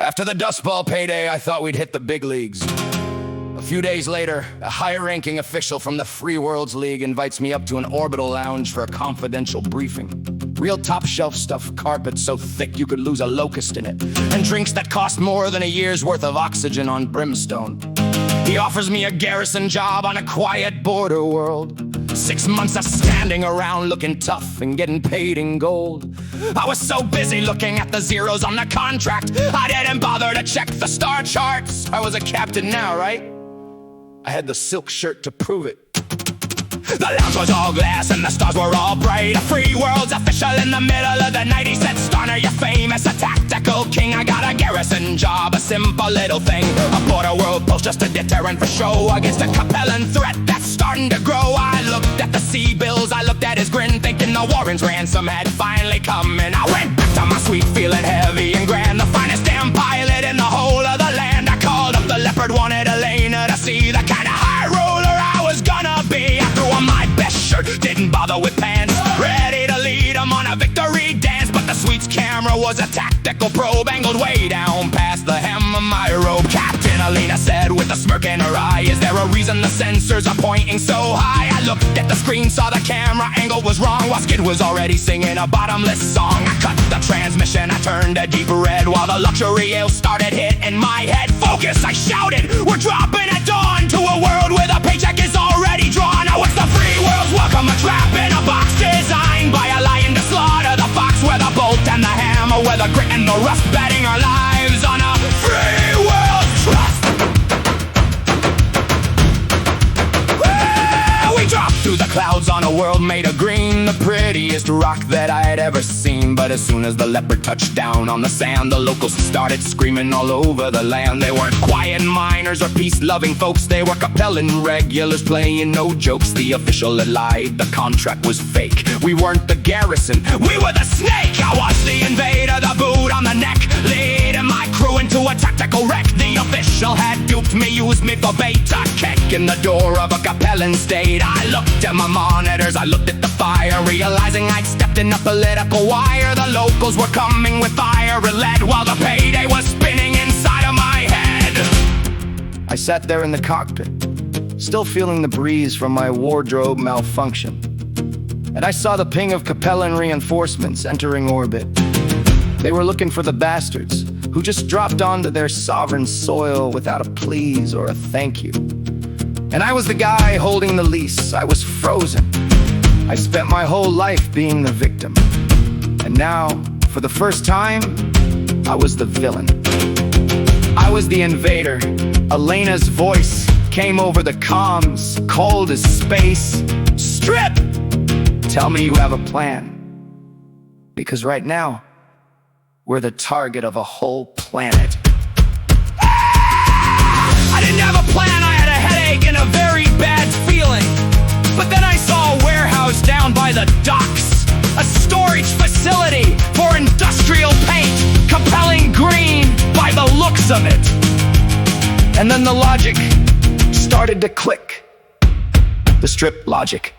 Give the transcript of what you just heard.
After the Dust Ball payday, I thought we'd hit the big leagues. A few days later, a high-ranking official from the Free Worlds League invites me up to an orbital lounge for a confidential briefing. Real top-shelf stuff, carpet so thick you could lose a locust in it, and drinks that cost more than a year's worth of oxygen on Brimstone. He offers me a garrison job on a quiet border world. 6 months of standing around looking tough and getting paid in gold. I was so busy looking at the zeros on the contract, I didn't bother to check the star charts. I was a captain now, right? I had the silk shirt to prove it. The lounge was all glass and the stars were all bright. A Free Worlds official in the middle of the night. He said, Starner, you're famous, a tactical king. I got a garrison job, a simple little thing. A border world post, just a deterrent for show against a Capellan threat that's starting to grow. I looked at the sea bills, I looked at his grin, thinking the Warren's ransom had finally come. And I went back to my suite feeling heavy and grand, the finest damn pilot in the whole of the land. I called up the Leopard, wanted Elena to see the kind of high roller I was gonna be. I threw on my best shirt, didn't bother with pants, ready to lead him on a victory dance. But the suite's camera was a tactical probe, angled way down past the hem of my robe. Captain Elena said with a smirk in her eye, is there a reason the sensors are pointing so high? I looked at the screen, saw the camera angle was wrong, while Skid was already singing a bottomless song. I cut the transmission, I turned a deep red, while the luxury ale started hitting my head. Focus, I shouted, we're dropping at dawn to a world where the paycheck is already drawn. Oh, it's the Free Worlds, welcome a trap in a box, designed by a lion to slaughter the fox. Where the bolt and the hammer, where the grit and the rust, betting our lives on a Free World trust. We dropped through the clouds on a world made of green, the prettiest rock that I had ever seen. But as soon as the Leopard touched down on the sand, the locals started screaming all over the land. They weren't quiet miners or peace-loving folks, they were Capellan regulars playing no jokes. The official had lied, the contract was fake. We weren't the garrison, we were the snake. I was the invader, the boot on the neck, leading my crew into a tactical wreck. The official had duped me, used me for bait, a kick in the door of a Capellan state. I looked at my monitors, I looked at the fire, realizing I'd stepped in a political wire. The locals were coming with fire and lead, while the payday was spinning inside of my head. I sat there in the cockpit, still feeling the breeze from my wardrobe malfunction. And I saw the ping of Capellan reinforcements entering orbit. They were looking for the bastards who just dropped onto their sovereign soil without a please or a thank you. And I was the guy holding the leash. I was frozen. I spent my whole life being the victim. And now, for the first time, I was the villain. I was the invader. Elena's voice came over the comms, cold as space. Strip! Tell me you have a plan. Because right now, we're the target of a whole planet. I didn't have a plan, I had a headache and a very bad feeling. But then I saw a warehouse down by the docks, a storage facility for industrial paint, compelling green by the looks of it. And then the logic started to click. The strip logic.